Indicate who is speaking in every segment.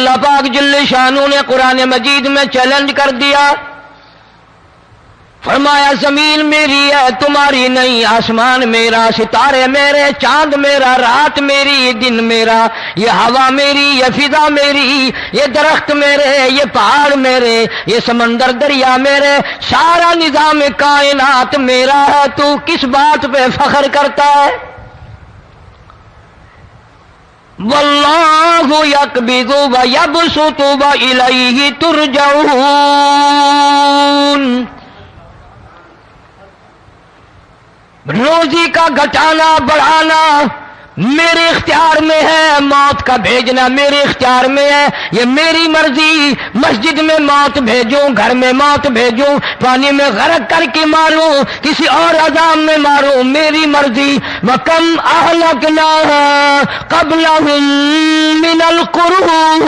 Speaker 1: اللہ پاک جل شانہ نے قرآن مجید میں چیلنج کر دیا، فرمایا زمین میری ہے تمہاری نہیں، آسمان میرا، ستارے میرے، چاند میرا، رات میری، دن میرا، یہ ہوا میری، یہ فضا میری، یہ درخت میرے، یہ پہاڑ میرے، یہ سمندر دریا میرے، سارا نظام کائنات میرا ہے، تو کس بات پہ فخر کرتا ہے؟ واللہ یقبض ویبسط والیہ ترجعون، روزی کا گھٹانا بڑھانا میرے اختیار میں ہے، موت کا بھیجنا میرے اختیار میں ہے، یہ میری مرضی، مسجد میں موت بھیجوں، گھر میں موت بھیجوں، پانی میں غرق کر کے ماروں، کسی اور عذاب میں ماروں، میری مرضی۔ وَكَمْ أَهْلَكْنَا قَبْلَهُمْ مِنَ الْقُرُونِ،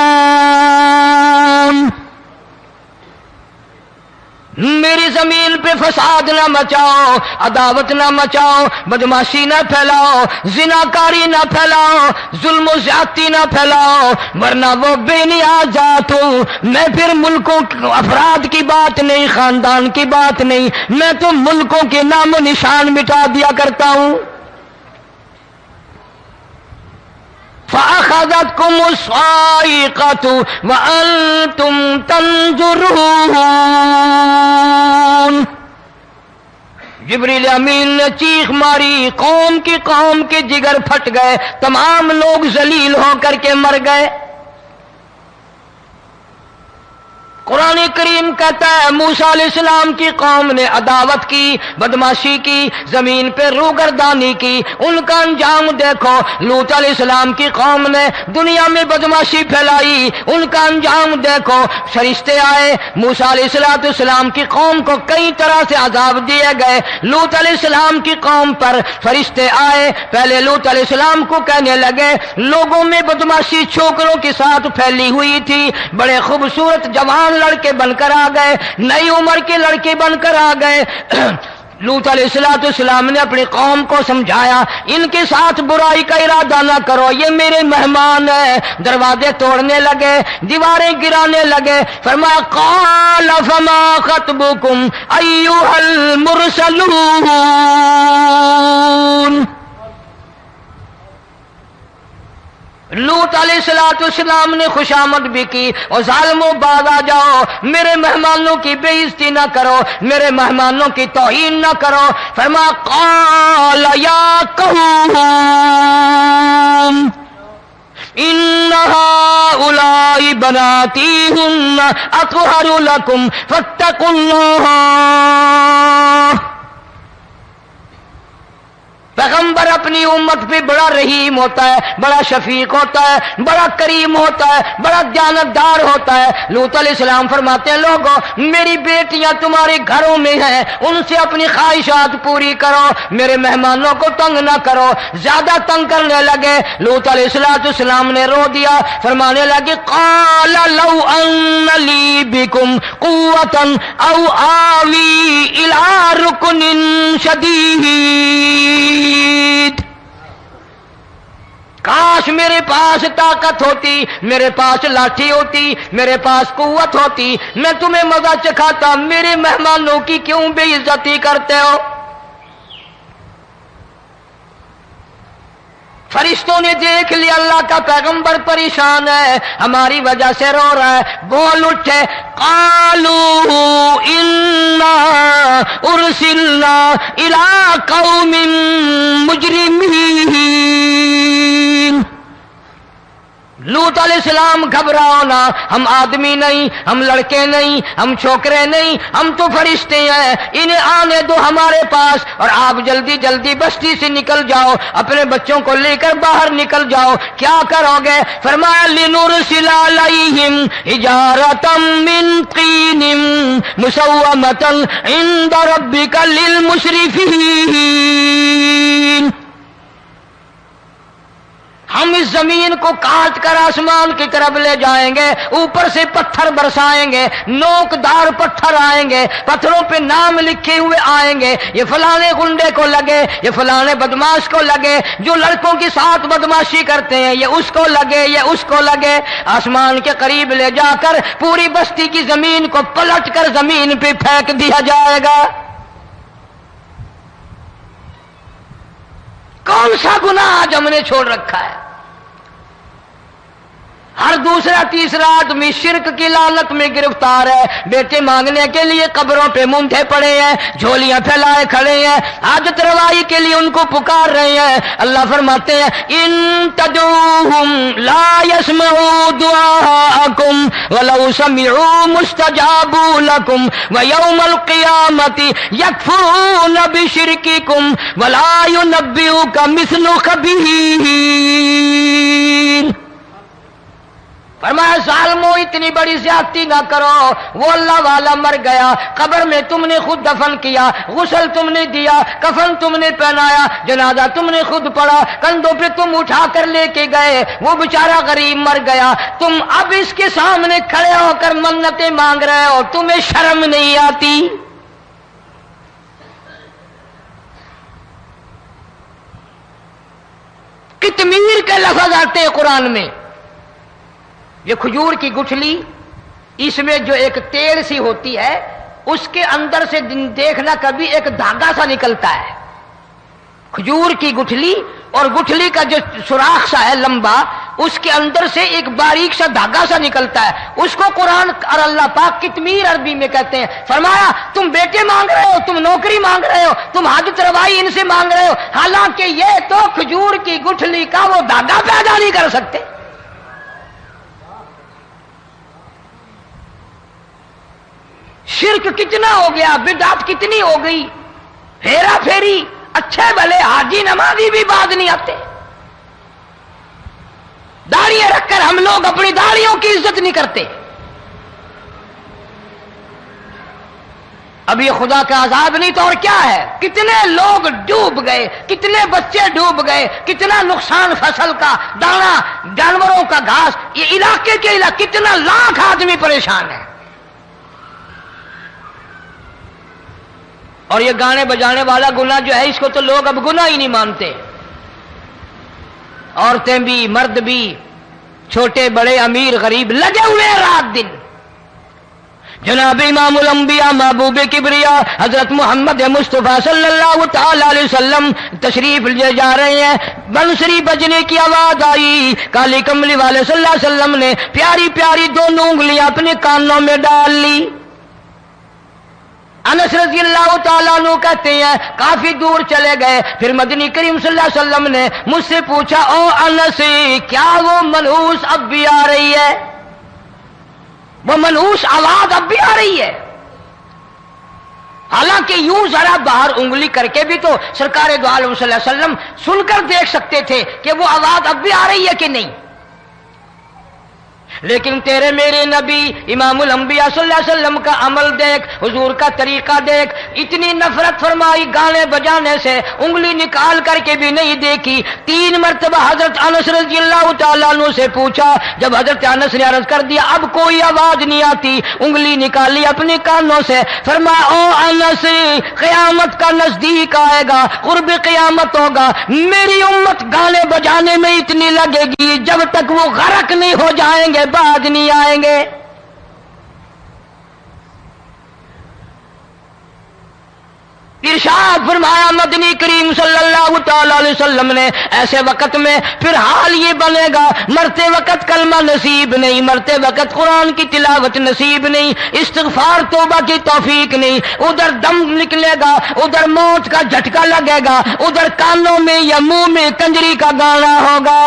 Speaker 1: میری زمین پہ فساد نہ مچاؤ، عداوت نہ مچاؤ، بدماشی نہ پھیلاؤ، زناکاری نہ پھیلاؤ، ظلم و زیادتی نہ پھیلاؤ، ورنہ وہ بے نیاز ذات ہوں۔ میں پھر ملکوں افراد کی بات نہیں، خاندان کی بات نہیں، میں تو ملکوں کے نام و نشان مٹا دیا کرتا ہوں۔ فَأَخَذَتْكُمُ الصَّاعِقَةُ وَأَنْتُمْ تَنْظُرُونَ، جبریل امین نے چیخ ماری، قوم کے جگر پھٹ گئے، تمام لوگ ذلیل ہو کر کے مر گئے۔ قرآن کریم کہتا ہے موسیٰ علیہ السلام کی قوم نے عداوت کی، بدماشی کی، زمین پہ روگردانی کی، ان کا انجام دیکھو۔ لوط علیہ السلام کی قوم نے دنیا میں بدماشی پھیلائی، ان کا انجام دیکھو۔ فرشتے آئے، موسیٰ علیہ السلام کی قوم کو کئی طرح سے عذاب دیے گئے۔ لوط علیہ السلام کی قوم پر فرشتے آئے، پہلے لوط علیہ السلام کو کہنے لگے، لوگوں میں بدماشی چھوکروں کے ساتھ پھیلی ہوئی تھی، بڑے خوبصورت جوان لڑکے بن کر آ گئے، نئی عمر کے لڑکے بن کر آ گئے۔ لوط علیہ السلام نے اپنی قوم کو سمجھایا، ان کے ساتھ برائی کا ارادہ نہ کرو، یہ میرے مہمان ہیں۔ دروازے توڑنے لگے، دیواریں گرانے لگے، فرمایا قال فما خطبکم ایھا المرسلون، لوط علیہ السلام نے خوشامد بھی کی، اور ظالموں باز آ جاؤ، میرے مہمانوں کی بے عزتی نہ کرو، میرے مہمانوں کی توہین نہ کرو۔ فرمایا قال یا قوم ان هؤلاء بناتی هن اطہر لکم فاتقوا اللہ۔ پیغمبر اپنی امت پہ بڑا رحیم ہوتا ہے، بڑا شفیق ہوتا ہے، بڑا کریم ہوتا ہے، بڑا دیانتدار ہوتا ہے۔ لوط علیہ السلام فرماتے ہیں لوگوں میری بیٹیاں تمہارے گھروں میں ہیں، ان سے اپنی خواہشات پوری کرو، میرے مہمانوں کو تنگ نہ کرو۔ زیادہ تنگ کرنے لگے، لوط علیہ السلام نے رو دیا، فرمانے لگے قال لو ان لی بکم قوة او آوی الی رکن شدید، کاش میرے پاس طاقت ہوتی، میرے پاس لاٹھی ہوتی، میرے پاس قوت ہوتی، میں تمہیں مزہ چکھاتا، میرے مہمانوں کی کیوں بے عزتی کرتے ہو؟ فرشتوں نے دیکھ لیا اللہ کا پیغمبر پریشان ہے، ہماری وجہ سے رو رہا ہے، بول اٹھے قالوا انا ارسلنا الى قوم مجرمین۔ لوط علیہ السلام گھبراؤ نہ، ہم آدمی نہیں، ہم لڑکے نہیں، ہم چھوکرے نہیں، ہم تو فرشتے ہیں، انہیں آنے دو ہمارے پاس، اور آپ جلدی جلدی بستی سے نکل جاؤ، اپنے بچوں کو لے کر باہر نکل جاؤ۔ کیا کرو گے؟ فرمایا لنرسل علیہم حجارۃ من طین مسومۃ عند ربک للمسرفین، ہم اس زمین کو کاٹ کر آسمان کی طرف لے جائیں گے، اوپر سے پتھر برسائیں گے، نوکدار پتھر آئیں گے، پتھروں پہ نام لکھے ہوئے آئیں گے، یہ فلانے گنڈے کو لگے، یہ فلانے بدماش کو لگے، جو لڑکوں کے ساتھ بدماشی کرتے ہیں یہ اس کو لگے، یہ اس کو لگے۔ آسمان کے قریب لے جا کر پوری بستی کی زمین کو پلٹ کر زمین پہ پھینک دیا جائے گا۔ کون سا گناہ آج ہم نے چھوڑ رکھا ہے؟ ہر دوسرا تیسرا آدمی شرک کی لعنت میں گرفتار ہے، بیٹے مانگنے کے لیے قبروں پہ مونڈھے پڑے ہیں، جھولیاں پھیلائے کھڑے ہیں، حاجت روائی کے لیے ان کو پکار رہے ہیں۔ اللہ فرماتے ہیں ان تدعوہم لا يسمعوا دعاءکم ولو سمعوا مستجابوا لکم ویوم القیامت یکفرون بشرککم ولا ینبئک مثل خبیر۔ فرمایا ظالمو اتنی بڑی زیادتی نہ کرو، وہ اللہ والا مر گیا، قبر میں تم نے خود دفن کیا، غسل تم نے دیا، کفن تم نے پہنایا، جنازہ تم نے خود پڑھا، کندھوں پہ تم اٹھا کر لے کے گئے، وہ بیچارہ غریب مر گیا، تم اب اس کے سامنے کھڑے ہو کر منتیں مانگ رہے ہو، تمہیں شرم نہیں آتی؟ قطمیر کے لفظ آتے ہیں قرآن میں۔ یہ کھجور کی گٹھلی، اس میں جو ایک تیل سی ہوتی ہے، اس کے اندر سے دیکھنا کبھی ایک دھاگا سا نکلتا ہے۔ کھجور کی گٹھلی اور گٹھلی کا جو سوراخ سا ہے لمبا، اس کے اندر سے ایک باریک سا دھاگا سا نکلتا ہے، اس کو قرآن اور اللہ پاک قطمیر عربی میں کہتے ہیں۔ فرمایا تم بیٹے مانگ رہے ہو، تم نوکری مانگ رہے ہو، تم حاجت روائی ان سے مانگ رہے ہو، حالانکہ یہ تو کھجور کی گٹھلی کا وہ دھاگا پیدا نہیں کر سکتے۔ شرک کتنا ہو گیا، بدعت کتنی ہو گئی، ہیرا پھیری، اچھے بھلے حاجی نمازی بھی بعد نہیں آتے۔ داڑھیاں رکھ کر ہم لوگ اپنی داڑھیوں کی عزت نہیں کرتے۔ اب یہ خدا کا عذاب نہیں تو اور کیا ہے؟ کتنے لوگ ڈوب گئے، کتنے بچے ڈوب گئے، کتنا نقصان فصل کا، دانا، جانوروں کا گھاس، یہ علاقے کے علاقے کتنا لاکھ آدمی پریشان ہے۔ اور یہ گانے بجانے والا گناہ جو ہے، اس کو تو لوگ اب گناہ ہی نہیں مانتے۔ عورتیں بھی، مرد بھی، چھوٹے بڑے، امیر غریب لگے ہوئے ہیں رات دن۔ جناب امام الانبیاء محبوب کبریا حضرت محمد مصطفیٰ صلی اللہ تعالی علیہ وسلم تشریف لے جا رہے ہیں، بنسری بجنے کی آواز آئی، کالی کملی والے صلی اللہ علیہ وسلم نے پیاری پیاری دونوں انگلیاں اپنے کانوں میں ڈال لی۔ انس رضی اللہ تعالیٰ عنہ کہتے ہیں کافی دور چلے گئے، پھر مدنی کریم صلی اللہ علیہ وسلم نے مجھ سے پوچھا او انس کیا وہ منحوس اب بھی آ رہی ہے؟ وہ منحوس آواز اب بھی آ رہی ہے؟ حالانکہ یوں ذرا باہر انگلی کر کے بھی تو سرکار دو عالم صلی اللہ علیہ وسلم سن کر دیکھ سکتے تھے کہ وہ آواز اب بھی آ رہی ہے کہ نہیں، لیکن تیرے میرے نبی امام الانبیاء صلی اللہ علیہ وسلم کا عمل دیکھ، حضور کا طریقہ دیکھ، اتنی نفرت فرمائی گانے بجانے سے، انگلی نکال کر کے بھی نہیں دیکھی۔ 3 مرتبہ حضرت انس رضی اللہ تعالیٰ عنہ سے پوچھا، جب حضرت انس نے عرض کر دیا اب کوئی آواز نہیں آتی، انگلی نکالی اپنے کانوں سے، فرمایا او انس قیامت کا نزدیک آئے گا، قرب قیامت ہوگا، میری امت گانے بجانے میں اتنی لگے گی جب تک وہ غرق نہیں ہو جائیں گے بعد نہیں آئیں گے۔ ارشاد فرمایا مدنی کریم صلی اللہ تعالی علیہ وسلم نے ایسے وقت میں پھر حال یہ بنے گا، مرتے وقت کلمہ نصیب نہیں، مرتے وقت قرآن کی تلاوت نصیب نہیں، استغفار توبہ کی توفیق نہیں، ادھر دم نکلے گا، ادھر موت کا جھٹکا لگے گا، ادھر کانوں میں یا منہ میں کنجری کا گانا ہوگا۔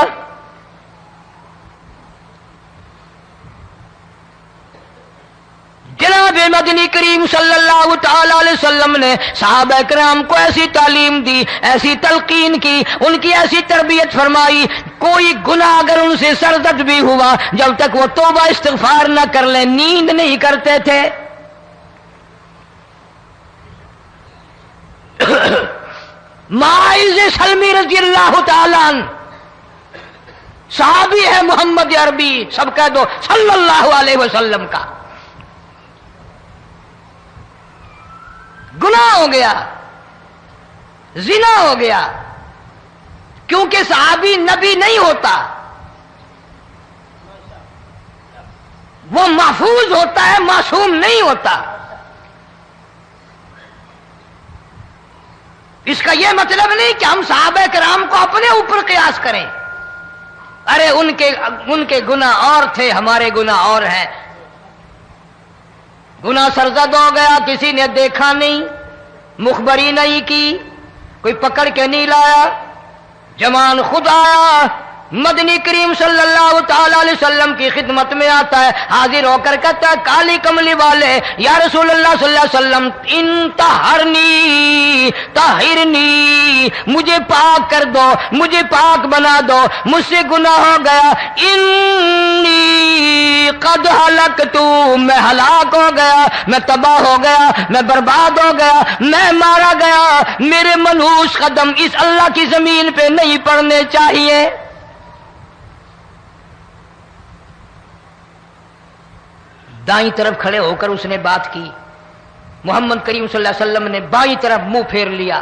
Speaker 1: جناب مدنی کریم صلی اللہ تعالی علیہ وسلم نے صحابہ کرام کو ایسی تعلیم دی، ایسی تلقین کی، ان کی ایسی تربیت فرمائی، کوئی گناہ اگر ان سے سرزد بھی ہوا جب تک وہ توبہ استغفار نہ کر لیں نیند نہیں کرتے تھے۔ معاذ سلمی رضی اللہ تعالیٰ عنہ صحابی ہے محمد عربی، سب کہہ دو صلی اللہ علیہ وسلم کا، گناہ ہو گیا، زنا ہو گیا، کیونکہ صحابی نبی نہیں ہوتا، وہ محفوظ ہوتا ہے، معصوم نہیں ہوتا۔ اس کا یہ مطلب نہیں کہ ہم صحابہ کرام کو اپنے اوپر قیاس کریں، ارے ان کے گناہ اور تھے، ہمارے گناہ اور ہیں۔ گناہ سرزد ہو گیا، کسی نے دیکھا نہیں، مخبری نہیں کی، کوئی پکڑ کے نہیں لایا، جمان خود آیا، مدنی کریم صلی اللہ تعالی علیہ وسلم کی خدمت میں آتا ہے، حاضر ہو کر کہتا ہے کالی کملی والے یا رسول اللہ صلی اللہ علیہ وسلم انتہرنی طہرنی، مجھے پاک کر دو، مجھے پاک بنا دو، مجھ سے گناہ ہو گیا، انی قد ہلکت، میں ہلاک ہو گیا، میں تباہ ہو گیا، میں برباد ہو گیا، میں مارا گیا، میرے منحوس قدم اس اللہ کی زمین پہ نہیں پڑنے چاہیے۔ دائیں طرف کھڑے ہو کر اس نے بات کی، محمد کریم صلی اللہ علیہ وسلم نے بائیں طرف منہ پھیر لیا،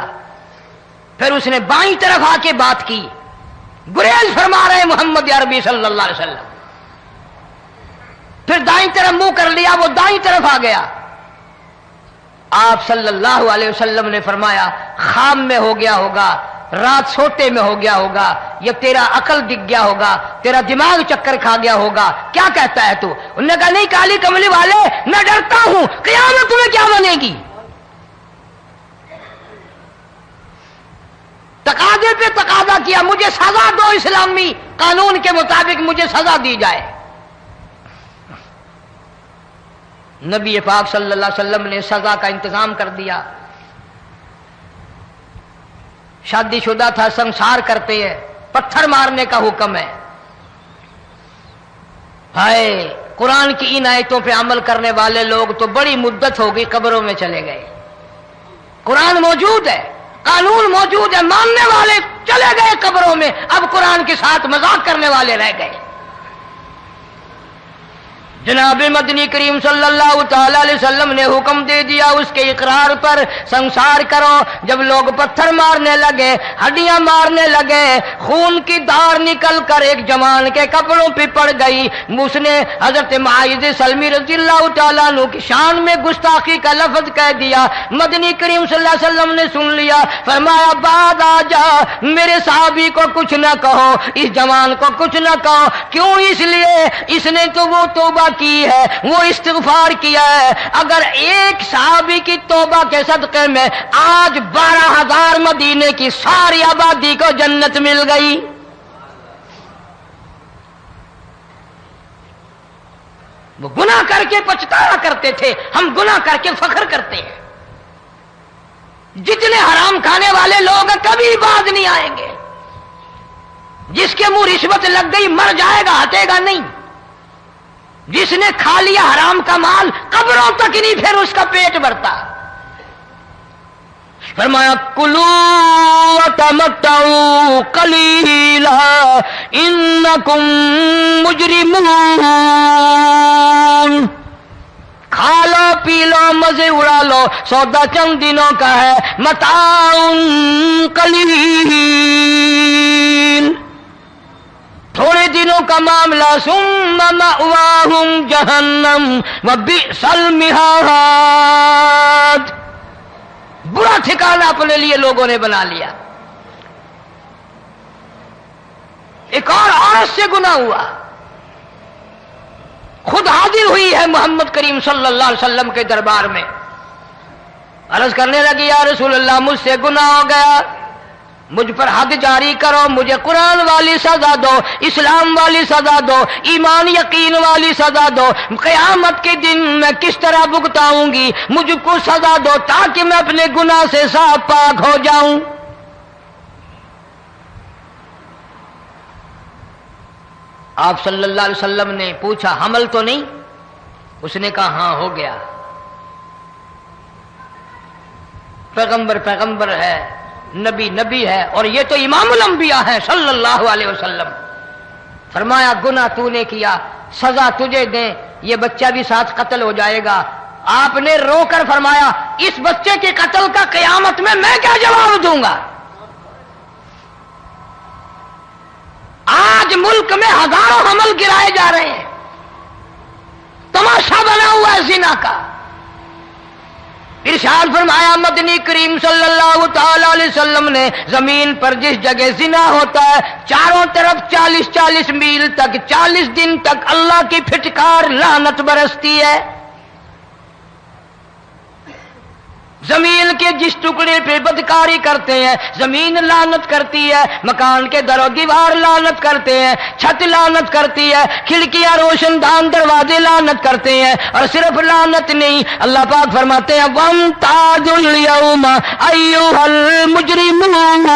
Speaker 1: پھر اس نے بائیں طرف آ کے بات کی، گریز فرما رہے محمد عربی صلی اللہ علیہ وسلم، پھر دائیں طرف منہ کر لیا، وہ دائیں طرف آ گیا۔ آپ صلی اللہ علیہ وسلم نے فرمایا خام میں ہو گیا ہوگا، رات سوتے میں ہو گیا ہوگا، یا تیرا عقل دکھ گیا ہوگا، تیرا دماغ چکر کھا گیا ہوگا، کیا کہتا ہے تو؟ انہوں نے کہا نہیں کالی کملی والے، میں ڈرتا ہوں قیامت تمہیں کیا بنے گی۔ تقاضے پہ تقاضا کیا، مجھے سزا دو، اسلامی قانون کے مطابق مجھے سزا دی جائے۔ نبی پاک صلی اللہ علیہ وسلم نے سزا کا انتظام کر دیا۔ شادی شدہ تھا، سنسار کرتے ہیں، پتھر مارنے کا حکم ہے۔ ہائے قرآن کی ان آیتوں پہ عمل کرنے والے لوگ تو بڑی مدت ہو گئی قبروں میں چلے گئے۔ قرآن موجود ہے، قانون موجود ہے، ماننے والے چلے گئے قبروں میں، اب قرآن کے ساتھ مذاق کرنے والے رہ گئے۔ جناب مدنی کریم صلی اللہ تعالی علیہ وسلم نے حکم دے دیا اس کے اقرار پر سنسار کرو۔ جب لوگ پتھر مارنے لگے، ہڈیاں مارنے لگے، خون کی دھار نکل کر ایک جوان کے کپڑوں پہ پڑ گئی، اس نے حضرت معاذ سلمی رضی اللہ تعالیٰ عنہ کی شان میں گستاخی کا لفظ کہہ دیا۔ مدنی کریم صلی اللہ علیہ وسلم نے سن لیا، فرمایا بعد آ جا، میرے صحابی کو کچھ نہ کہو، اس جوان کو کچھ نہ کہو۔ کیوں؟ اس لیے اس نے تو وہ توبہ کی ہے، وہ استغفار کیا ہے۔ اگر ایک صحابی کی توبہ کے صدقے میں آج 12,000 مدینے کی ساری آبادی کو جنت مل گئی۔ وہ گناہ کر کے پچھتایا کرتے تھے، ہم گناہ کر کے فخر کرتے ہیں۔ جتنے حرام کھانے والے لوگ کبھی باز نہیں آئیں گے۔ جس کے منہ رشوت لگ گئی مر جائے گا، ہٹے گا نہیں۔ جس نے کھا لیا حرام کا مال قبروں تک نہیں پھر اس کا پیٹ بھرتا۔ فرمایا کلوا وتمتعوا قلیلا انکم مجرمون، کھا لو پی لو مزے اڑا لو، سودا چند دنوں کا ہے، متاع قلیل، تھوڑے دنوں کا معاملہ، ثم مأواہم جہنم وبئس المہاد، برا ٹھکانہ اپنے لیے لوگوں نے بنا لیا۔ ایک اور عورت سے گناہ ہوا، خود حاضر ہوئی ہے محمد کریم صلی اللہ علیہ وسلم کے دربار میں، عرض کرنے لگی یا رسول اللہ مجھ سے گناہ ہو گیا، مجھ پر حد جاری کرو، مجھے قرآن والی سزا دو، اسلام والی سزا دو، ایمان یقین والی سزا دو، قیامت کے دن میں کس طرح بھگتاؤں گی، مجھ کو سزا دو تاکہ میں اپنے گناہ سے صاف پاک ہو جاؤں۔ آپ صلی اللہ علیہ وسلم نے پوچھا حمل تو نہیں؟ اس نے کہا ہاں ہو گیا۔ پیغمبر ہے، نبی ہے، اور یہ تو امام الانبیاء ہے صلی اللہ علیہ وسلم۔ فرمایا گناہ تو نے کیا، سزا تجھے دیں، یہ بچہ بھی ساتھ قتل ہو جائے گا۔ آپ نے رو کر فرمایا اس بچے کے قتل کا قیامت میں کیا جواب دوں گا؟ آج ملک میں ہزاروں حمل گرائے جا رہے ہیں، تماشا بنا ہوا ہے زنا کا۔ ارشاد فرمایا مدنی کریم صلی اللہ تعالی علیہ وسلم نے زمین پر جس جگہ زنا ہوتا ہے چاروں طرف 40 میل تک 40 دن تک اللہ کی پھٹکار لعنت برستی ہے۔ زمین کے جس ٹکڑے پہ بدکاری کرتے ہیں زمین لعنت کرتی ہے، مکان کے در و دیوار لعنت کرتے ہیں، چھت لعنت کرتی ہے، کھڑکیاں روشن دان دروازے لعنت کرتے ہیں۔ اور صرف لعنت نہیں، اللہ پاک فرماتے ہیں وَامْتَازُوا الْيَوْمَ أَيُّهَا الْمُجْرِمُونَ،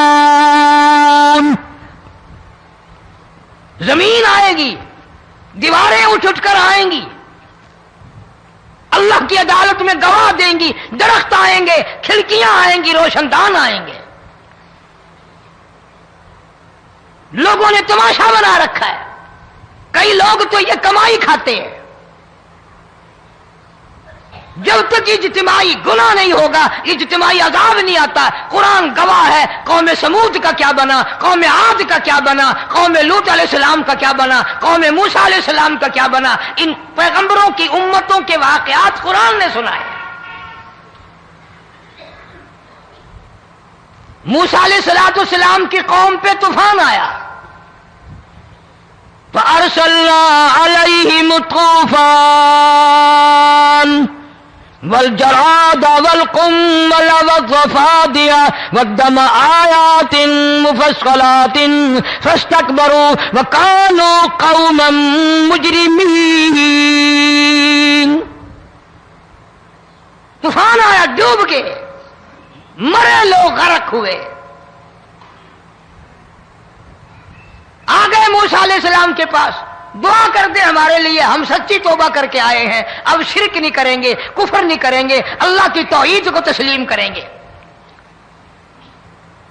Speaker 1: زمین آئے گی، دیواریں اٹھ کر آئیں گی، اللہ کی عدالت میں گواہ دیں گی، درخت آئیں گے، کھڑکیاں آئیں گی، روشن دان آئیں گے۔ لوگوں نے تماشا بنا رکھا ہے، کئی لوگ تو یہ کمائی کھاتے ہیں۔ جب تک اجتماعی گناہ نہیں ہوگا اجتماعی عذاب نہیں آتا۔ قرآن گواہ ہے، قوم سمود کا کیا بنا، قوم عاد کا کیا بنا، قوم لوط علیہ السلام کا کیا بنا، قوم موسیٰ علیہ السلام کا کیا بنا۔ ان پیغمبروں کی امتوں کے واقعات قرآن نے سنائے۔ موسیٰ علیہ السلام کی قوم پہ طوفان آیا، فَأَرْسَلْنَا عَلَيْهِمُ الطُّوفَانَ والجراد والقمل والضفادع والدم آيات مفصلات فاستكبروا وكانوا قوما مجرمين۔ طوفان آیا، ڈوب کے مرے لوگ، غرق ہوئے۔ آ گئے موسیٰ علیہ السلام کے پاس، دعا کر دے ہمارے لیے، ہم سچی توبہ کر کے آئے ہیں، اب شرک نہیں کریں گے، کفر نہیں کریں گے، اللہ کی توحید کو تسلیم کریں گے۔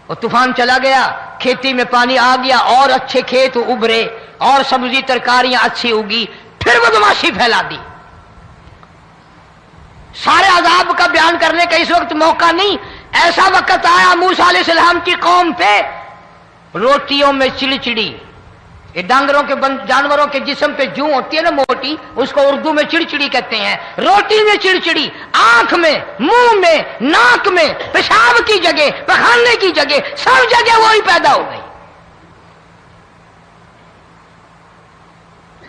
Speaker 1: اور طوفان چلا گیا، کھیتی میں پانی آ گیا، اور اچھے کھیت ابھرے، اور سبزی ترکاریاں اچھی اگی، پھر بدماشی پھیلا دی۔ سارے عذاب کا بیان کرنے کا اس وقت موقع نہیں۔ ایسا وقت آیا موسیٰ علیہ السلام کی قوم پہ، روٹیوں میں چڑچڑی، یہ ڈانگروں کے جانوروں کے جسم پہ جوں ہوتی ہے نا موٹی، اس کو اردو میں چڑچڑی کہتے ہیں۔ روٹی میں چڑچڑی، آنکھ میں، منہ میں، ناک میں، پیشاب کی جگہ، پخانے کی جگہ، سب جگہ وہی پیدا ہو گئی۔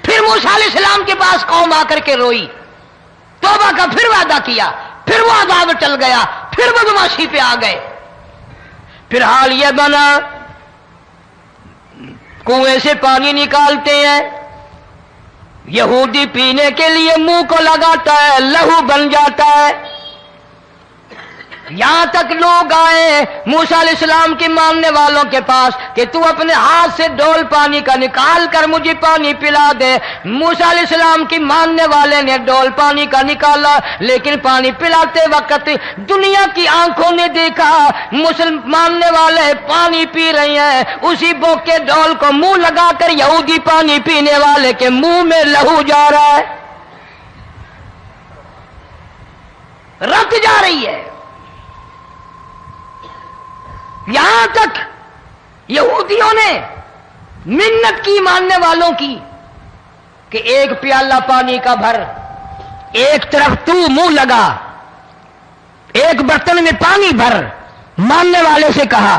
Speaker 1: پھر موسیٰ علیہ السلام کے پاس قوم آ کر کے روئی، توبہ کا پھر وعدہ کیا، پھر وہ عذاب ٹل گیا، پھر بدماشی پہ آ گئے۔ پھر حال یہ بنا کنویں سے پانی نکالتے ہیں، یہودی پینے کے لیے منہ کو لگاتا ہے، لہو بن جاتا ہے۔ یہاں تک لوگ آئے موسیٰ علیہ السلام کے ماننے والوں کے پاس کہ تو اپنے ہاتھ سے ڈول پانی کا نکال کر مجھے پانی پلا دے۔ موسیٰ علیہ السلام کی ماننے والے نے ڈول پانی کا نکالا، لیکن پانی پلاتے وقت دنیا کی آنکھوں نے دیکھا ماننے والے پانی پی رہے ہیں، اسی بوک کے ڈول کو منہ لگا کر یہودی پانی پینے والے کے منہ میں لہو جا رہا ہے، رت جا رہی ہے۔ یہاں تک یہودیوں نے منت کی ماننے والوں کی کہ ایک پیالہ پانی کا بھر، ایک طرف تو منہ لگا، ایک برتن میں پانی بھر، ماننے والے سے کہا۔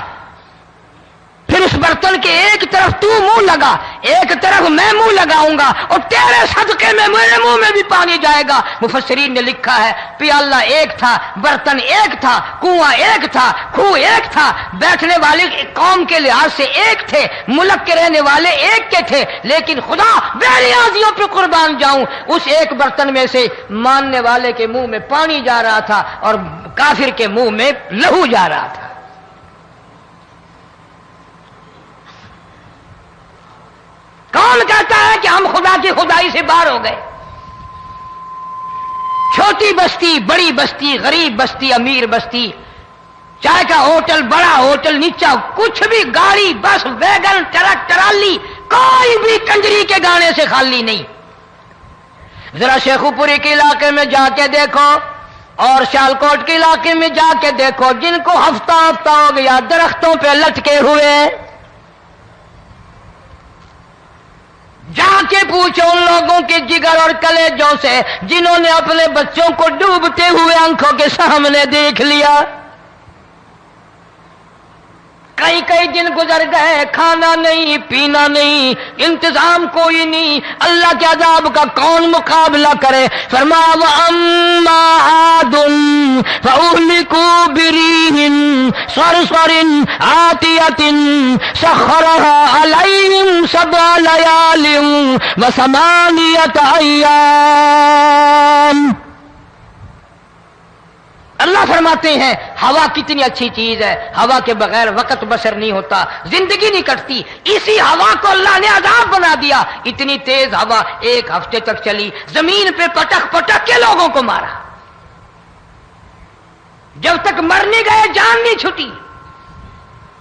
Speaker 1: پھر اس برتن کے ایک طرف تو منہ لگا، ایک طرف میں منہ لگاؤں گا، اور تیرے صدقے میں میرے منہ میں بھی پانی جائے گا۔ مفسرین نے لکھا ہے پیالہ ایک تھا، برتن ایک تھا، کنواں ایک تھا، کھوہ ایک تھا، بیٹھنے والے قوم کے لحاظ سے ایک تھے، ملک کے رہنے والے ایک کے تھے، لیکن خدا بے نیازیوں پہ قربان جاؤں، اس ایک برتن میں سے ماننے والے کے منہ میں پانی جا رہا تھا اور کافر کے منہ میں لہو جا رہا تھا۔ کون کہتا ہے کہ ہم خدا کی خدائی سے باہر ہو گئے؟ چھوٹی بستی، بڑی بستی، غریب بستی، امیر بستی، چائے کا ہوٹل، بڑا ہوٹل، نیچا کچھ بھی، گاڑی، بس، ویگن، ٹرک، ٹرالی، کوئی بھی کنجری کے گانے سے خالی نہیں. ذرا شیخو پوری کے علاقے میں جا کے دیکھو اور سیالکوٹ کے علاقے میں جا کے دیکھو جن کو ہفتہ ہفتہ ہو گیا درختوں پہ لٹکے ہوئے، جا کے پوچھو ان لوگوں کے جگر اور کلیجوں سے جنہوں نے اپنے بچوں کو ڈوبتے ہوئے آنکھوں کے سامنے دیکھ لیا. کئی کئی دن گزر گئے، کھانا نہیں پینا نہیں، انتظام کوئی نہیں، اللہ کے عذاب کا کون مقابلہ کرے؟ فرمایا وَأَمَّا عَادٌ فَأُهْلِكُوا بِرِيحٍ صَرْصَرٍ عَاتِيَةٍ سَخَّرَهَا عَلَيْهِمْ 7 لَيَالٍ و8 أَيَّامٍ. اللہ فرماتے ہیں ہوا کتنی اچھی چیز ہے، ہوا کے بغیر وقت بسر نہیں ہوتا، زندگی نہیں کٹتی. اسی ہوا کو اللہ نے عذاب بنا دیا. اتنی تیز ہوا 1 ہفتے تک چلی، زمین پہ پٹک پٹک کے لوگوں کو مارا، جب تک مر نہیں گئے جان نہیں چھٹی.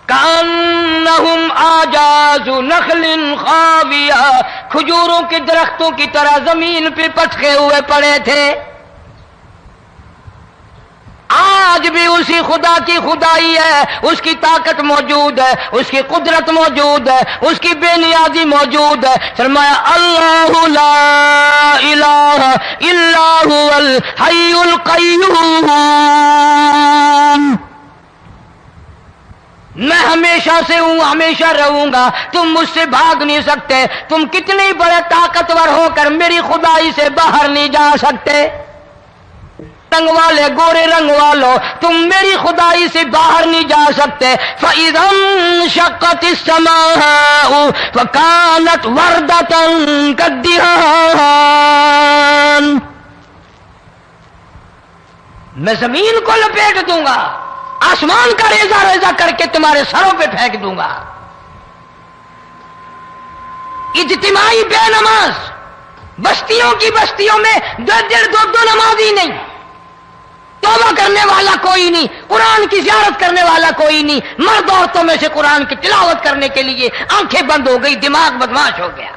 Speaker 1: کأنہم اعجاز نخل خاویہ، کھجوروں کے درختوں کی طرح زمین پہ پٹکے ہوئے پڑے تھے. آج بھی اسی خدا کی خدائی ہے، اس کی طاقت موجود ہے، اس کی قدرت موجود ہے، اس کی بے نیازی موجود ہے. فرمایا اللہ لا الہ الا هو الحی القیوم. میں ہمیشہ سے ہوں، ہمیشہ رہوں گا، تم مجھ سے بھاگ نہیں سکتے. تم کتنے بڑے طاقتور ہو کر میری خدائی سے باہر نہیں جا سکتے. رنگ والے، گورے رنگ والو، تم میری خدائی سے باہر نہیں جا سکتے. فَإِذَا انشَقَّتِ السَّمَاءُ فَكَانَتْ وَرْدَةً كَالدِّهَانِ. میں زمین کو لپیٹ دوں گا، آسمان کا ریزہ ریزہ کر کے تمہارے سروں پہ پھینک دوں گا. اجتماعی بے نماز، بستیوں کی بستیوں میں 2 نمازی نہیں، توبہ کرنے والا کوئی نہیں، قرآن کی زیارت کرنے والا کوئی نہیں. مرد عورتوں میں سے قرآن کی تلاوت کرنے کے لیے آنکھیں بند ہو گئی، دماغ بدماش ہو گیا.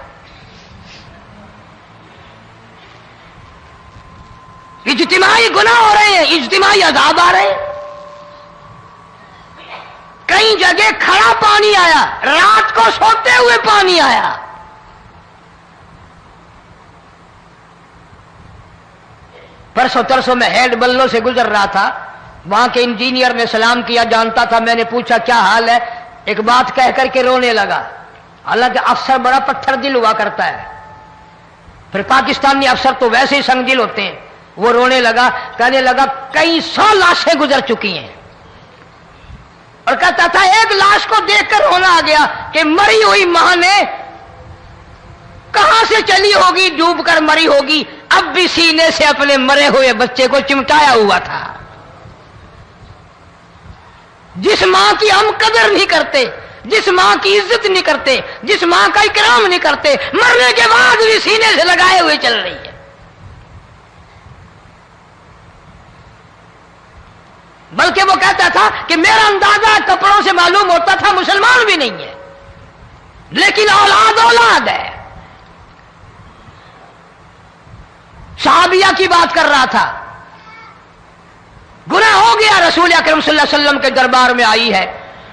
Speaker 1: اجتماعی گناہ ہو رہے ہیں، اجتماعی عذاب آ رہے ہیں. کئی جگہ کھڑا پانی آیا، رات کو سوتے ہوئے پانی آیا. پرسوں ترسوں میں ہیڈ بلوں سے گزر رہا تھا، وہاں کے انجینئر نے سلام کیا، جانتا تھا. میں نے پوچھا کیا حال ہے؟ ایک بات کہہ کر کے رونے لگا. حالانکہ افسر بڑا پتھر دل ہوا کرتا ہے، پھر پاکستانی افسر تو ویسے ہی سنگ دل ہوتے ہیں. وہ رونے لگا، کہنے لگا کئی 100 لاشیں گزر چکی ہیں، اور کہتا تھا ایک لاش کو دیکھ کر رونا آ گیا کہ مری ہوئی ماں نے کہاں سے چلی ہوگی، ڈوب کر مری ہوگی، اب بھی سینے سے اپنے مرے ہوئے بچے کو چمٹایا ہوا تھا. جس ماں کی ہم قدر نہیں کرتے، جس ماں کی عزت نہیں کرتے، جس ماں کا اکرام نہیں کرتے، مرنے کے بعد بھی سینے سے لگائے ہوئے چل رہی ہے. بلکہ وہ کہتا تھا کہ میرا اندازہ کپڑوں سے معلوم ہوتا تھا مسلمان بھی نہیں ہے، لیکن اولاد اولاد ہے. صحابیہ کی بات کر رہا تھا، گناہ ہو گیا، رسول اکرم صلی اللہ علیہ وسلم کے دربار میں آئی ہے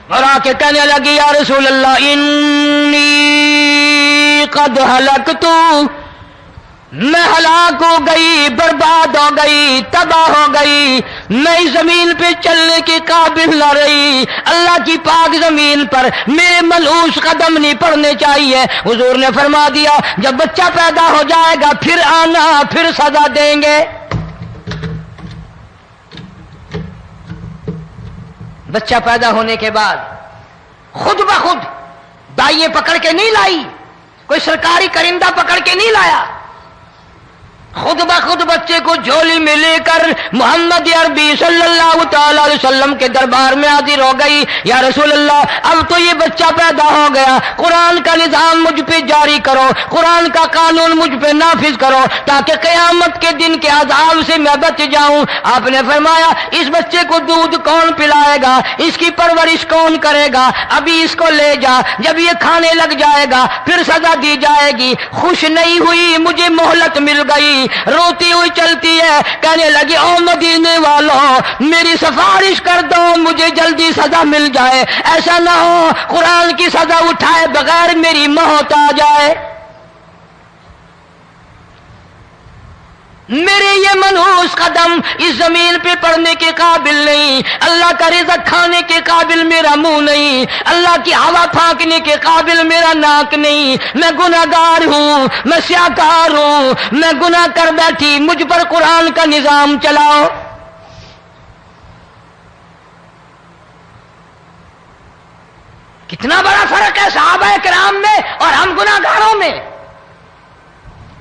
Speaker 1: اور آ کے کہنے لگی یا رسول اللہ انی قد ہلکت، میں ہلاک ہو گئی، برباد ہو گئی، تباہ ہو گئی، میں اس زمین پہ چلنے کے قابل نہ رہی، اللہ کی پاک زمین پر میرے ملعوس قدم نہیں پڑنے چاہیے. حضور نے فرما دیا جب بچہ پیدا ہو جائے گا پھر آنا، پھر سزا دیں گے. بچہ پیدا ہونے کے بعد خود بخود دائیں پکڑ کے نہیں لائی، کوئی سرکاری کرندہ پکڑ کے نہیں لایا، خود بخود بچے کو جھولی میں لے کر محمد عربی صلی اللہ تعالی علیہ وسلم کے دربار میں حاضر ہو گئی. یا رسول اللہ اب تو یہ بچہ پیدا ہو گیا, قرآن کا نظام مجھ پہ جاری کرو, قرآن کا قانون مجھ پہ نافذ کرو تاکہ قیامت کے دن کے عذاب سے میں بچ جاؤں. آپ نے فرمایا اس بچے کو دودھ کون پلائے گا, اس کی پرورش کون کرے گا, ابھی اس کو لے جا, جب یہ کھانے لگ جائے گا پھر سزا دی جائے گی. خوش نہیں ہوئی, مجھے مہلت مل گئی, روتی ہوئی چلتی ہے, کہنے لگی او مدینے والوں میری سفارش کر دو مجھے جلدی سزا مل جائے, ایسا نہ ہو قرآن کی سزا اٹھائے بغیر میری موت آ جائے. میرے یہ منحوس قدم اس زمین پہ پڑنے کے قابل نہیں, اللہ کا رزق کھانے کے قابل میرا منہ نہیں, اللہ کی ہوا پھانکنے کے قابل میرا ناک نہیں, میں گناہگار ہوں, میں سیاکار ہوں, میں گناہ کر بیٹھی, مجھ پر قرآن کا نظام چلاؤ. کتنا بڑا فرق ہے صحابہ کرام میں اور ہم گناہگاروں میں.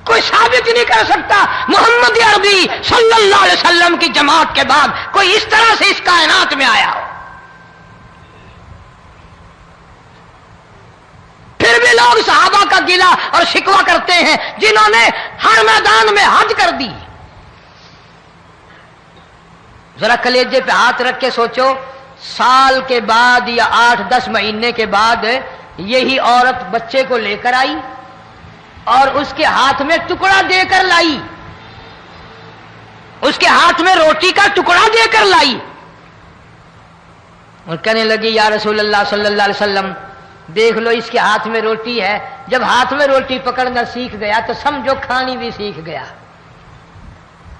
Speaker 1: کوئی ثابت نہیں کر سکتا محمد عربی صلی اللہ علیہ وسلم کی جماعت کے بعد کوئی اس طرح سے اس کائنات میں آیا ہو. پھر بھی لوگ صحابہ کا گلہ اور شکوہ کرتے ہیں جنہوں نے ہر میدان میں حج کر دی. ذرا کلیجے پہ ہاتھ رکھ کے سوچو, سال کے بعد یا 8-10 مہینے کے بعد یہی عورت بچے کو لے کر آئی اور اس کے ہاتھ میں ٹکڑا دے کر لائی, اس کے ہاتھ میں روٹی کا ٹکڑا دے کر لائی اور کہنے لگی یا رسول اللہ صلی اللہ علیہ وسلم دیکھ لو اس کے ہاتھ میں روٹی ہے. جب ہاتھ میں روٹی پکڑنا سیکھ گیا تو سمجھو کھانی بھی سیکھ گیا.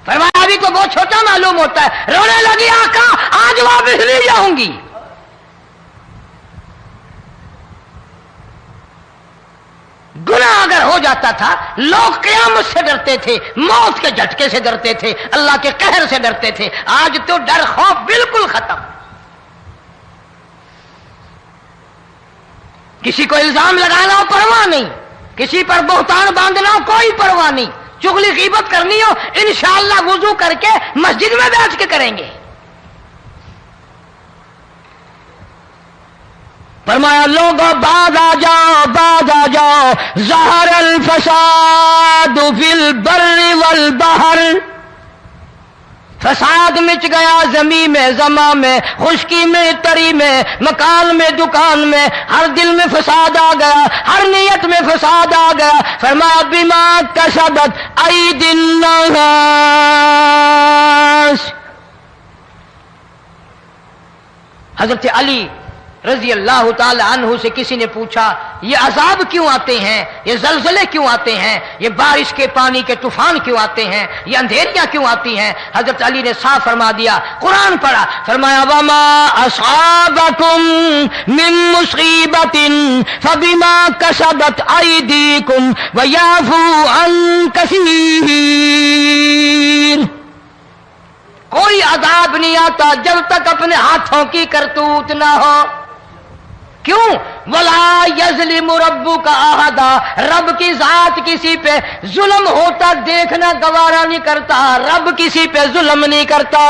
Speaker 1: فرمایا ابھی تو بہت چھوٹا معلوم ہوتا ہے. رونے لگی آقا آج واپس لے جاؤں گی. گناہ اگر ہو جاتا تھا لوگ قیامت سے ڈرتے تھے, موت کے جھٹکے سے ڈرتے تھے, اللہ کے قہر سے ڈرتے تھے. آج تو ڈر خوف بالکل ختم. کسی کو الزام لگانا ہو پرواہ نہیں, کسی پر بہتان باندھنا ہو کوئی پرواہ نہیں, چغلی غیبت کرنی ہو انشاءاللہ وضو کر کے مسجد میں بیٹھ کے کریں گے. فرمایا لوگوں بعد آ جاؤ, بعد آ جاؤ, ظہر الفساد فی البر والبحر, فساد مچ گیا زمین میں, زماں میں, خشکی میں, تری میں, مکان میں, دکان میں, ہر دل میں فساد آ گیا, ہر نیت میں فساد آ گیا. فرمایا بما کسبت ایدی الناس. حضرت علی رضی اللہ تعالی عنہ سے کسی نے پوچھا یہ عذاب کیوں آتے ہیں, یہ زلزلے کیوں آتے ہیں, یہ بارش کے پانی کے طوفان کیوں آتے ہیں, یہ اندھیریاں کیوں آتی ہیں؟ حضرت علی نے صاف فرما دیا, قرآن پڑھا, فرمایا وما اصابکم من مصیبت فبما کسبت ایدیکم ویعفو عن کثیر. کوئی عذاب نہیں آتا جب تک اپنے ہاتھوں کی کرتوت نہ ہو. کیوں؟ وَلَا يَظْلِمُ رَبُّكَ أَحَدًا, رب کی ذات کسی پہ ظلم ہوتا دیکھنا گوارا نہیں کرتا, رب کسی پہ ظلم نہیں کرتا.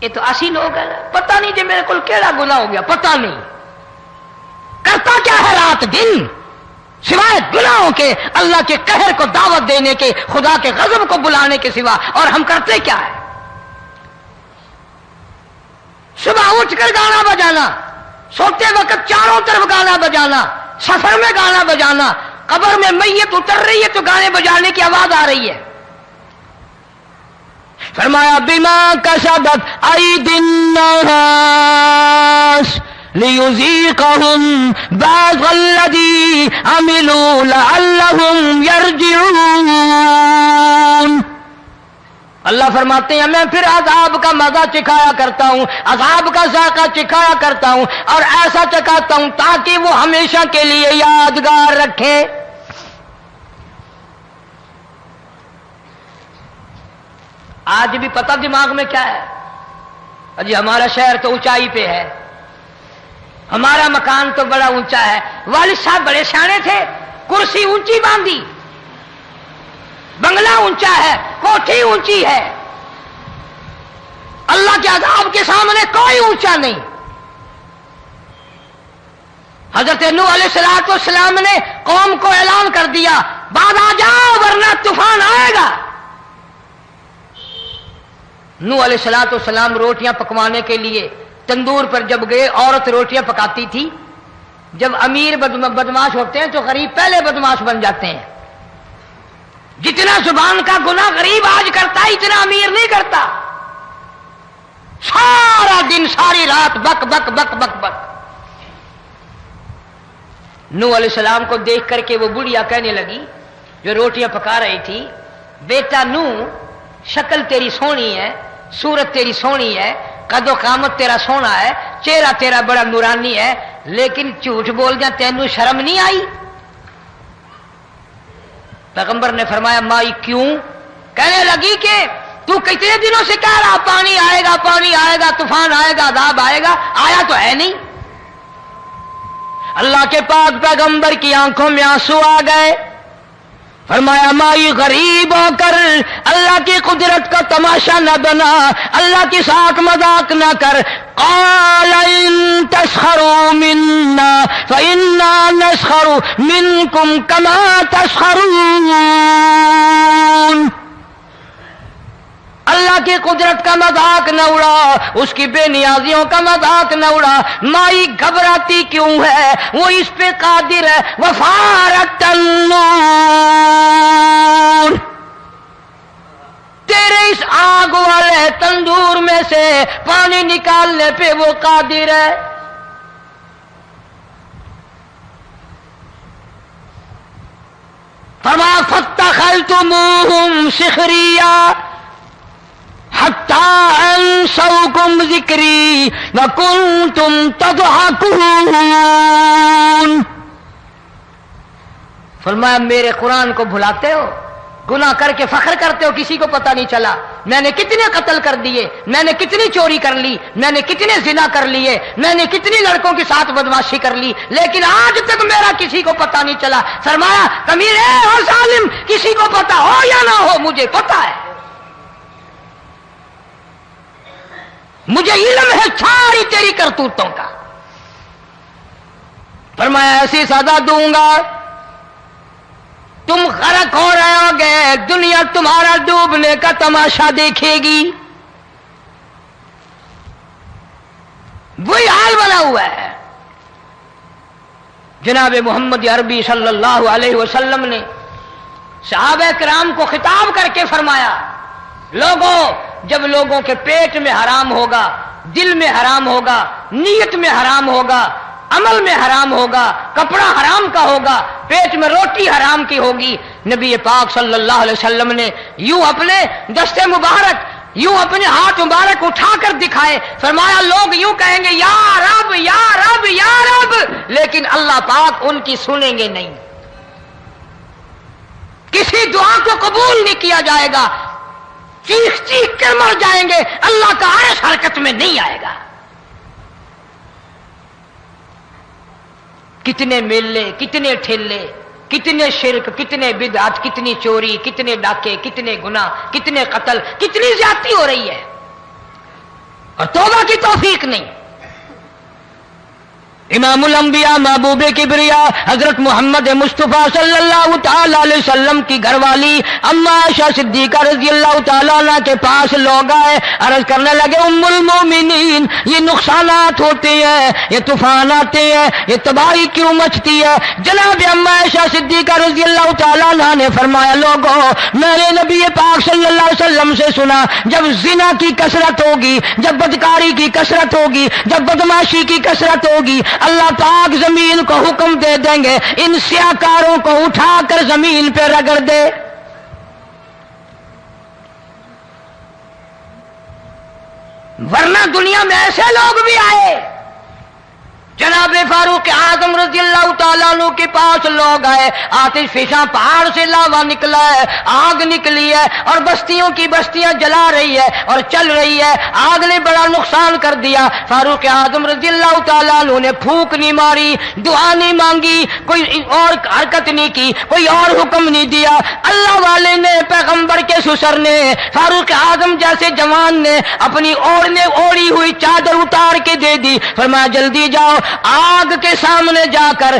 Speaker 1: یہ تو اسی لوگ ہیں, پتہ نہیں جی میرے کو کیڑا گناہ ہو گیا, پتہ نہیں کرتا کیا ہے رات دن سوائے گناہوں کے, اللہ کے قہر کو دعوت دینے کے, خدا کے غضب کو بلانے کے سوا. اور ہم کرتے کیا ہے؟ صبح اٹھ کر گانا بجانا, سوتے وقت چاروں طرف گانا بجانا, سفر میں گانا بجانا, قبر میں میت اتر رہی ہے تو گانے بجانے کی آواز آ رہی ہے. فرمایا بما کسبت ایدی الناس لیذیقہم بعض الذی عملوا لعلہم یرجعون. اللہ فرماتے ہیں میں پھر عذاب کا مزہ چکھایا کرتا ہوں, عذاب کا ذائقہ چکھایا کرتا ہوں, اور ایسا چکھاتا ہوں تاکہ وہ ہمیشہ کے لیے یادگار رکھے. آج بھی پتہ دماغ میں کیا ہے, جی ہمارا شہر تو اونچائی پہ ہے, ہمارا مکان تو بڑا اونچا ہے, والد صاحب بڑے سیانے تھے, کرسی اونچی باندھی, بنگلہ اونچا ہے، کوٹھی اونچی ہے، اللہ کے عذاب کے سامنے کوئی اونچا نہیں۔ حضرت نوح علیہ السلام نے قوم کو اعلان کر دیا، بعد آ جاؤ ورنہ طوفان آئے گا۔ نوح علیہ السلام روٹیاں پکوانے کے لیے تندور پر جب گئے، عورت روٹیاں پکاتی تھی۔ جب امیر بدماش ہوتے ہیں تو غریب پہلے بدماش بن جاتے ہیں۔ جتنا زبان کا گناہ غریب آج کرتا ہے اتنا امیر نہیں کرتا۔ سارا دن ساری رات بک بک بک بک بک۔ نوح علیہ السلام کو دیکھ کر کے وہ بڑھیا کہنے لگی جو روٹیاں پکا رہی تھی، بیٹا نوح، شکل تیری سونی ہے، صورت تیری سونی ہے، قد و قامت تیرا سونا ہے، چہرہ تیرا بڑا نورانی ہے، لیکن جھوٹ بول جا، تینوں شرم نہیں آئی؟ پیغمبر نے فرمایا مائی کیوں؟ کہنے لگی کہ تو کتنے دنوں سے کہہ رہا پانی آئے گا، پانی آئے گا، طوفان آئے گا، عذاب آئے گا، آیا تو ہے نہیں۔ اللہ کے پاک پیغمبر کی آنکھوں میں آنسو آ گئے۔ فرمایا مائی غریب ہو کر اللہ کی قدرت کا تماشا نہ بنا، اللہ کی ساتھ مذاق نہ کر۔ قال ان تسخروا منا فإنا نسخر منكم كما تسخرون۔ اللہ کی قدرت کا مذاق نہ اڑا، اس کی بے نیازیوں کا مذاق نہ اڑا۔ مائی گھبراتی کیوں ہے؟ وہ اس پہ قادر ہے۔ وفارت النور، تیرے اس آگ والے تندور میں سے پانی نکالنے پہ وہ قادر ہے۔ فرمایا فاتخذتموہم سخریا حتی انسوکم ذکری وکنتم تضحکون۔ فرمایا میرے قرآن کو بھلاتے ہو، گناہ کر کے فخر کرتے ہو، کسی کو پتہ نہیں چلا میں نے کتنے قتل کر دیے، میں نے کتنی چوری کر لی، میں نے کتنے زنا کر لیے، میں نے کتنی لڑکوں کے ساتھ بدماشی کر لی، لیکن آج تک میرا کسی کو پتہ نہیں چلا۔ فرمایا کمینے اور ظالم، کسی کو پتہ ہو یا نہ ہو مجھے پتہ ہے، مجھے علم ہے ساری تیری کرتوتوں کا۔ فرمایا ایسی سزا دوں گا تم غرق ہو رہے ہو گے، دنیا تمہارا ڈوبنے کا تماشا دیکھے گی۔ وہی حال بنا ہوا ہے۔ جناب محمد عربی صلی اللہ علیہ وسلم نے صحابہ کرام کو خطاب کر کے فرمایا، لوگوں، جب لوگوں کے پیٹ میں حرام ہوگا، دل میں حرام ہوگا، نیت میں حرام ہوگا، عمل میں حرام ہوگا، کپڑا حرام کا ہوگا، پیٹ میں روٹی حرام کی ہوگی، نبی پاک صلی اللہ علیہ وسلم نے یوں اپنے دست مبارک، یوں اپنے ہاتھ مبارک اٹھا کر دکھائے، فرمایا لوگ یوں کہیں گے یا رب یا رب یا رب، لیکن اللہ پاک ان کی سنیں گے نہیں، کسی دعا کو قبول نہیں کیا جائے گا، چیخ چیخ کر مر جائیں گے، اللہ کا عرش حرکت میں نہیں آئے گا۔ کتنے میلے، کتنے ٹھیلے، کتنے شرک، کتنے بدعت، کتنی چوری، کتنے ڈاکے، کتنے گناہ، کتنے قتل، کتنی زیادتی ہو رہی ہے اور توبہ کی توفیق نہیں۔ امام الانبیاء محبوب کبریا حضرت محمد مصطفیٰ صلی اللہ تعالی علیہ وسلم کی گھر والی اما عائشہ صدیقہ رضی اللہ تعالیٰ عنہ کے پاس لوگ آئے، عرض کرنے لگے ام المومنین، یہ نقصانات ہوتے ہیں، یہ طوفان آتے ہیں، یہ تباہی کیوں مچتی ہے؟ جناب اما عائشہ صدیقہ رضی اللہ تعالیٰ عنہ نے فرمایا، لوگوں، میں نے نبی پاک صلی اللہ علیہ وسلم سے سنا، جب زنا کی کثرت ہوگی، جب بدکاری کی کثرت ہوگی، جب بدماشی کی کثرت ہوگی، اللہ پاک زمین کو حکم دے دیں گے ان سیاکاروں کو اٹھا کر زمین پہ رگڑ دے۔ ورنہ دنیا میں ایسے لوگ بھی آئے جناب فاروق اعظم رضی اللہ تعالیٰ عنہ کے پاس لوگ آئے، آتش فشاں پہاڑ سے لاوا نکلا ہے، آگ نکلی ہے اور بستیوں کی بستیاں جلا رہی ہے اور چل رہی ہے، آگ نے بڑا نقصان کر دیا۔ فاروق اعظم رضی اللہ تعالیٰ عنہ نے پھونک نہیں ماری، دعا نہیں مانگی، کوئی اور حرکت نہیں کی، کوئی اور حکم نہیں دیا۔ اللہ والے نے، پیغمبر کے سسر نے، فاروق اعظم جیسے جوان نے اپنی اوڑھی ہوئی چادر اتار کے دے دی، فرمایا جلدی جاؤ، آگ کے سامنے جا کر